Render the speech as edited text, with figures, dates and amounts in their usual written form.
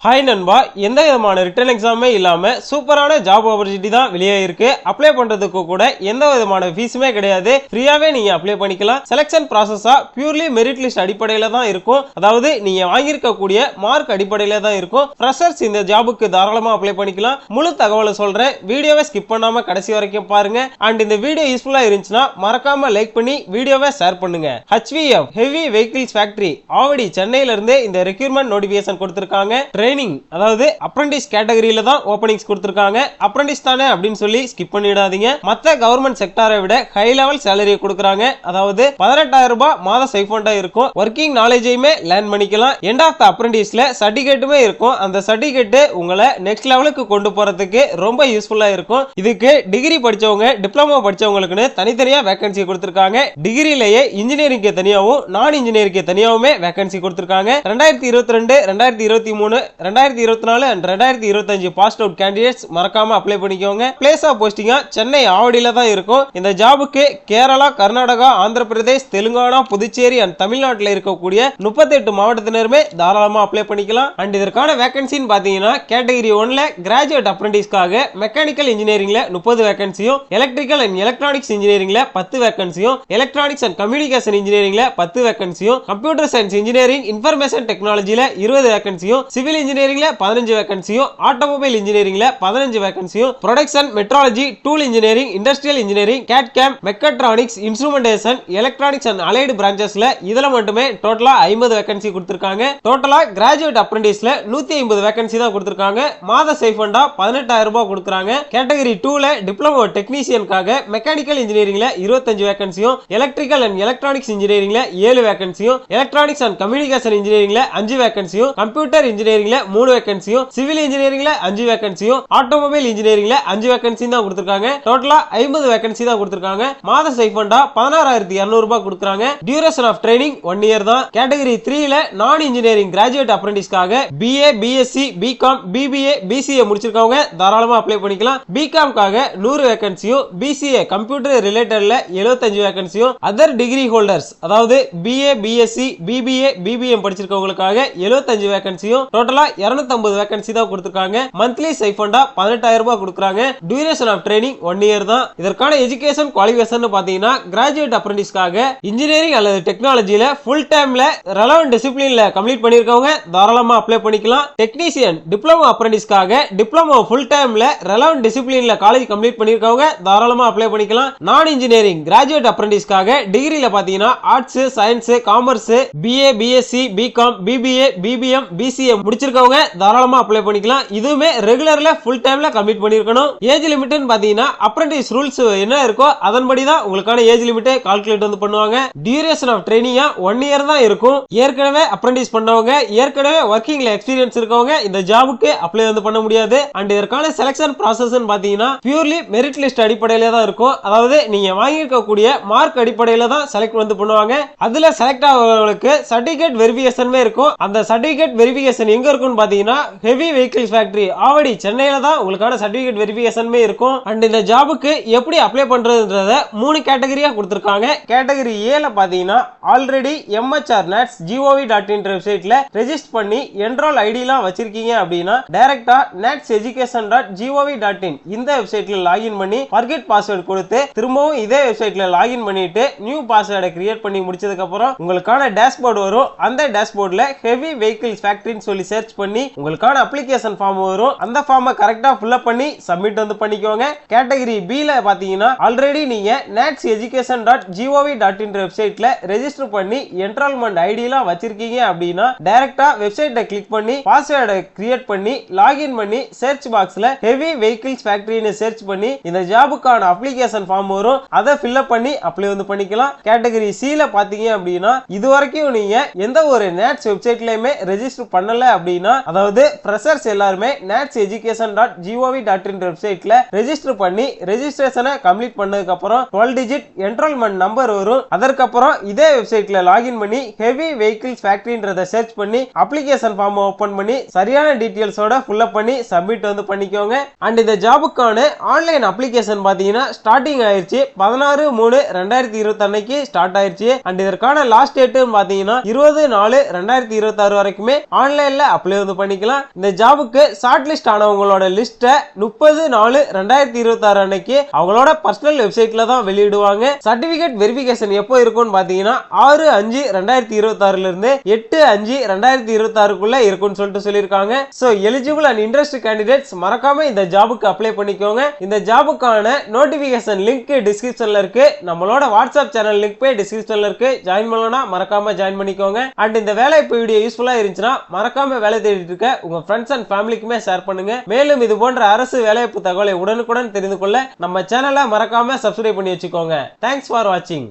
Hi நண்பா, எந்த விதமான ரிட்டன் எக்ஸாமே இல்லாம சூப்பரான ஜாப் ஆப்பர்ச்சுனிட்டி தான் வெளியே இருக்கு. அப்ளை பண்றதுக்கு கூட எந்த விதமான ஃபீஸுமே கிடையாது. ஃப்ரீயாவே நீங்க அப்ளை பண்ணிக்கலாம். செலக்ஷன் ப்ராசஸா பியூர்லி மெரிட் லிஸ்ட் அடிப்படையில தான் இருக்கும். அதாவது நீங்க வாங்கியிருக்கக்கூடிய மார்க் அடிப்படையில தான் இருக்கும். ஃப்ரெஷர்ஸ் இந்த ஜாபுக்கு தாராளமா அப்ளை பண்ணிக்கலாம். முழு தகவலை சொல்றேன், வீடியோவை ஸ்கிப் பண்ணாம கடைசி வரைக்கும் பாருங்க. அண்ட் இந்த வீடியோ யூஸ்ஃபுல்லா இருந்துச்சுன்னா மறக்காம லைக் பண்ணி வீடியோவை ஷேர் பண்ணுங்க. HVF heavy vehicles factory Avadi சென்னையில இருந்து இந்த ரெக்ரூட்மெண்ட் நோட்டிபிகேஷன் கொடுத்திருக்காங்க. அதாவது அப்ரண்டிஸ் கேட்டகரியில தான் ஓபனிங்ஸ் கொடுத்திருக்காங்க. அப்ரண்டிஸ் தானே அப்படின்னு சொல்லி ஸ்கிப் பண்ணிடாதீங்க. மத்த கவர்மெண்ட் செக்டாரை விட ஹை லெவல் சேலரி கொடுக்கறாங்க. அதாவது 18,000 ரூபாய் மாத ஸ்டைபண்டா இருக்கும். வர்க்கிங் நாலேஜையுமே லேர்ன் பண்ணிக்கலாம். எண்ட் ஆஃப் தி அப்ரண்டிஸ்ல சர்டிபிகேட்டுமே இருக்கும். அந்த சர்டிபிகேட் உங்களை நெக்ஸ்ட் லெவலுக்கு கொண்டு போறதுக்கு ரொம்ப யூஸ்ஃபுல்லா இருக்கும். இதுக்கு டிகிரி படிச்சவங்க, டிப்ளமோ படிச்சவங்களுக்குன்னு தனித்தனியா வேகன்சி கொடுத்திருக்காங்க. டிகிரிலேயே இன்ஜினியரிங்க்கு தனியாவும் நான் இன்ஜினியரிங்க்கு தனியாவுமே வேகன்சி கொடுத்திருக்காங்க. 2022 2023 2024 and 2025 பாஸ்ட் அவுட் கேண்டிடேட்ஸ் மறக்காம அப்ளை பண்ணிக்கோங்க. பிளேஸ் ஆஃப் போஸ்டிங்கா சென்னை ஆவடியில தான் இருக்கும். இந்த ஜாபுக்கு கேரளா, கர்நாடகா, ஆந்திர பிரதேஷ், தெலுங்கானா, புதுச்சேரி அண்ட் தமிழ்நாட்டில் இருக்கக்கூடிய 38 மாவட்டத்தினருமே தாராளமா அப்ளை பண்ணிக்கலாம். அண்ட் இதற்கான வேகன்சின்னு பாத்தீங்கன்னா கேட்டகரி 1ல கிராஜுவேட் அப்ரண்டிஸ்க்காக மெக்கானிக்கல் இன்ஜினியரிங்ல 30 வேகன்சியும், எலக்ட்ரிக்கல் அண்ட் எலக்ட்ரானிக்ஸ் இன்ஜினியரிங்ல 10 வேகன்சியும், எலக்ட்ரானிக்ஸ் அண்ட் கம்யூனிகேஷன் இன்ஜினியரிங்ல 10 வேகன்சியும், கம்ப்யூட்டர் சயின்ஸ் இன்ஜினியரிங், இன்ஃபர்மேஷன் டெக்னாலஜில 20 வேகன்சியும், சிவில் இன்ஜினியரிங்ல 15 வேகன்சியும், ஆட்டோமொபைல் இன்ஜினியரிங்ல 15 வேகன்சியும், production metrology, tool engineering, industrial engineering, CAD CAM, mechatronics, instrumentation, electronics and allied பிரான்ச்சஸ்ல இதுல மட்டுமே டோட்டலா 50 வேகன்சி கொடுத்திருக்காங்க. டோட்டலா கிராஜுவேட் அப்ரண்டிஸ்ல 150 வேகன்சி தான் கொடுத்திருக்காங்க. மாத ஸ்டைபண்டா 18,000 ரூபாய் கொடுக்கறாங்க. கேட்டகரி 2ல டிப்ளமோ டெக்னீஷியனுக்காக மெக்கானிக்கல் இன்ஜினியரிங்ல 25 வேகன்சியும், எலக்ட்ரிக்கல் அண்ட் எலக்ட்ரானிக்ஸ் இன்ஜினியரிங்ல 7 வேகன்சியும், எலக்ட்ரானிக்ஸ் அண்ட் கம்யூனிகேஷன் இன்ஜினியரிங்ல 5 வேகன்சியும், கம்ப்யூட்டர் இன்ஜினியரிங்ல 3 வேகன்சியும், சிவில் இன்ஜினியரிங்ல 5 வேகன்சியும், ஆட்டோமொபைல் இன்ஜினியரிங்ல 5 வேகன்சி தான் கொடுத்திருக்காங்க. டோட்டலா 50 வேகன்சி தான் கொடுத்திருக்காங்க. மாத ஸ்டைபண்டா 16,200 ரூபாய் கொடுக்கறாங்க. டியூரேஷன் ஆஃப் ட்ரைனிங் 1 இயர் தான். கேட்டகரி 3ல நான் இன்ஜினியரிங் கிராஜுவேட் அப்ரண்டிஸ்க்காக BA, BSc, BCom, BBA, BCA முடிச்சிருக்கவங்க தாராளமா அப்ளை பண்ணிக்கலாம். BComக்காக 100 வேகன்சியும், BCA கம்ப்யூட்டர் ரிலேட்டட்ல 75 வேகன்சியும், அதர் டிகிரி ஹோல்டர்ஸ் அதாவது BA, BSc, BBA, BBM படிச்சிருக்கவங்களுக்காக 75 வேகன்சியும், டோட்டலா 250 வேகன்சி தான் கொடுத்திருக்காங்க. மந்த்லி ஸ்டைபண்டா 18,000 ரூபாய் கொடுக்கறாங்க. டியூரேஷன் ஆஃப் ட்ரைனிங் 1 இயர் தான். இதற்கான எஜுகேஷன் குவாலிஃபிகேஷன் பாத்தீங்கன்னா கிராஜுவேட் அப்ரண்டிஸ்க்காக இன்ஜினியரிங் அல்லது டெக்னாலஜில ஃபுல் டைம்ல ரெலவென்ட் டிசிப்ளின்ல கம்ப்ளீட் பண்ணிருக்கவங்க தாராளமா அப்ளை பண்ணிக்கலாம். டெக்னீஷியன் டிப்ளமோ அப்ரண்டிஸ்க்காக டிப்ளமோ ஃபுல் டைம்ல ரெலவென்ட் டிசிப்ளின்ல காலேஜ் கம்ப்ளீட் பண்ணிருக்கவங்க தாராளமா அப்ளை பண்ணிக்கலாம். நான் இன்ஜினியரிங் கிராஜுவேட் அப்ரண்டிஸ்க்காக டிகிரில பாத்தீங்கன்னா arts, science, commerce, BA, BSc, BCom, BBA, BBM, BCA முடிச்சிருக்கவங்க தாராளமா அப்ளை பண்ணிக்கலாம். இதுவுமே ரெகுலர்ல ஃபுல் டைம்ல கம்ப்ளீட் பண்ணிருக்கணும். ஏஜ் லிமிட்னு பாத்தீங்கன்னா அப்ரண்டிஸ் ரூல்ஸ் என்ன இருக்கோ அதன்படி தான் உங்களுக்கான ஏஜ் லிமிட் கால்குலேட் வந்து பண்ணுவாங்க. டியூரேஷன் ஆஃப் ட்ரைனிங்கா 1 இயர் தான் இருக்கும். ஏற்கனவே அப்ரண்டிஸ் பண்ணவங்க, ஏற்கனவே வர்க்கிங்ல எக்ஸ்பீரியன்ஸ் இருக்கவங்க இந்த ஜாபுக்கு அப்ளை வந்து பண்ண முடியாது. அண்ட் இதற்கான செலக்ஷன் ப்ராசஸ் பாத்தீங்கன்னா பியூர்லி மெரிட் லிஸ்ட் அடிப்படையில தான் இருக்கும். அதாவது நீங்க வாங்கியிருக்கக்கூடிய மார்க் அடிப்படையில தான் செலக்ட் வந்து பண்ணுவாங்க. அதுல செலக்ட் ஆகிறவங்களுக்கு சர்டிபிகேட் வெரிஃபிகேஷன் இருக்கும். அந்த சர்டிபிகேட் வெரிஃபிகேஷன் எங்க இருக்கும்னு பாத்தீங்கன்னா ஹெவி வெஹிக்கிள்ஸ் ஃபேக்டரி ஆவடி சென்னையில தான் உங்களுக்கான சர்டிபிகேட் வெரிஃபிகேஷன் இருக்கும். அண்ட் இந்த ஜாபுக்கு எப்படி அப்ளை பண்றதுன்றத 3 கேட்டகரியா கொடுத்திருக்காங்க. கேட்டகரி ஏல பாத்தீங்கன்னா ஆல்ரெடி MHRNATS.gov.in வெப்சைட்ல ரெஜிஸ்டர் பண்ணி என்ரோல் ஐடிலாம் வச்சிருக்கீங்க அப்படின்னா டைரக்டா natseducation.gov.in இந்த வெப்சைட்ல லாகின் பண்ணி ஃபர்கெட் பாஸ்வேர்ட் கொடுத்து திரும்பவும் இதே வெப்சைட்ல லாகின் பண்ணிட்டு நியூ பாஸ்வேர்டை கிரியேட் பண்ணி முடிச்சதுக்கு அப்புறம் உங்களுக்கான டேஷ்போர்டு வரும். அந்த டேஷ்போர்ட்ல ஹெவி வெஹிக்கிள்ஸ் ஃபேக்டரின்னு சொல்லி சர்ச் பண்ணி உங்களுக்கான அப்ளிகேஷன் ஃபார்ம் வரும். அந்த ஃபார்மை கரெக்டா ஃபில் அப் பண்ணி சப்மிட் வந்து பண்ணிக்கோங்க. கேட்டகரி B ல பாத்தீங்கன்னா ஆல்ரெடி நீங்க natseducation.gov.in வெப்சைட்ல ரெஜிஸ்டர் பண்ணி என்ரோல்மென்ட் ஐடிலாம் வச்சிருக்கீங்க அப்படின்னா டைரக்டா வெப்சைட்டை கிளிக் பண்ணி பாஸ்வேர்டை கிரியேட் பண்ணி லாகின் பண்ணி சர்ச் பாக்ஸ்ல ஹெவி வெஹிக்கிள்ஸ் ஃபேக்டரின்னு சர்ச் பண்ணி இந்த ஜாபுக்கான அப்ளிகேஷன் ஃபார்ம் வரும். அதை ஃபில் அப் பண்ணி அப்ளை வந்து பண்ணிக்கலாம். கேட்டகரி C ல பாத்தீங்க அப்படின்னா இதுவரைக்கும் நீங்க எந்த ஒரு NATS வெப்சைட்லயுமே ரெஜிஸ்டர் பண்ணல அப்படின்னா, அதாவது ஃப்ரெஷர்ஸ் எல்லாரும் natseducation.gov.in வெப்சைட்ல ரெஜிஸ்டர் பண்ணி ரெஜிஸ்ட்ரேஷனை கம்ப்ளீட் பண்ணதுக்கு அப்புறம் 12 டிஜிட் என்ரோல்மென்ட் நம்பர் வரும். அதற்கப்புறம் இதே வெப்சைட்ல லாகின் பண்ணி ஹெவி வெஹிக்கிள்ஸ் ஃபேக்டரின்றத சர்ச் பண்ணி அப்ளிகேஷன் ஃபார்ம் ஓபன் பண்ணி சரியான டீடைல்ஸோட ஃபில் அப் பண்ணி சப்மிட் வந்து பண்ணிக்கோங்க. அண்ட் இந்த ஜாபுக்கான ஆன்லைன் அப்ளிகேஷன் பாத்தீங்கன்னா ஸ்டார்டிங் ஆயிருச்சு. 16/3/2020 அன்னைக்கு ஸ்டார்ட் ஆயிருச்சு. அண்ட் இதற்கான லாஸ்ட் டேட் பாத்தீங்கன்னா 20/4/2026 வரைக்குமே ஆன்லைன்ல அப்ளை அப்ளை வந்து பண்ணிக்கலாம். இந்த ஜாபுக்கு ஷார்ட் லிஸ்ட் ஆனவங்களோட லிஸ்ட்டை 30/4/2026 அன்னைக்கு அவங்களோட பர்சனல் வெப்சைட்ல தான் வெளியிடுவாங்க. சர்டிபிகேட் வெரிஃபிகேஷன் எப்போ இருக்கும்னு பாத்தீங்கன்னா 6/5/2026 இருந்து 8/5/2026 இருக்கும்னு சொல்லிட்டு சொல்லியிருக்காங்க. So eligible and interest candidates மறக்காம இந்த ஜாபுக்கு அப்ளை பண்ணிக்கோங்க. இந்த ஜாபுக்கான நோட்டிபிகேஷன் லிங்க் டிஸ்கிரிப்ஷன்ல இருக்கு. நம்மளோட வாட்ஸ்அப் சேனல் லிங்க் போய் டிஸ்கிரிப்ஷன்ல இருக்கு. ஜாயின் பண்ணலனா மறக்காம ஜாயின் பண்ணிக்கோங்க. அண்ட் இந்த வேலைவாய்ப்பு வீடியோ யூஸ்ஃபுல்லா இருந்துச்சுன்னா மறக்காம வேலை தேடிட்டு இருக்க உங்க ஃப்ரெண்ட்ஸ் அண்ட் ஃபேமிலிக்குமே ஷேர் பண்ணுங்க. மேலும் இது போன்ற அரசு வேலைவாய்ப்பு தகவலை உடனுக்குடன் தெரிந்து கொள்ள நம்ம சேனலை மறக்காம சப்ஸ்கிரைப் பண்ணி வச்சுக்கோங்க. தேங்க்ஸ் ஃபார் வாட்சிங்.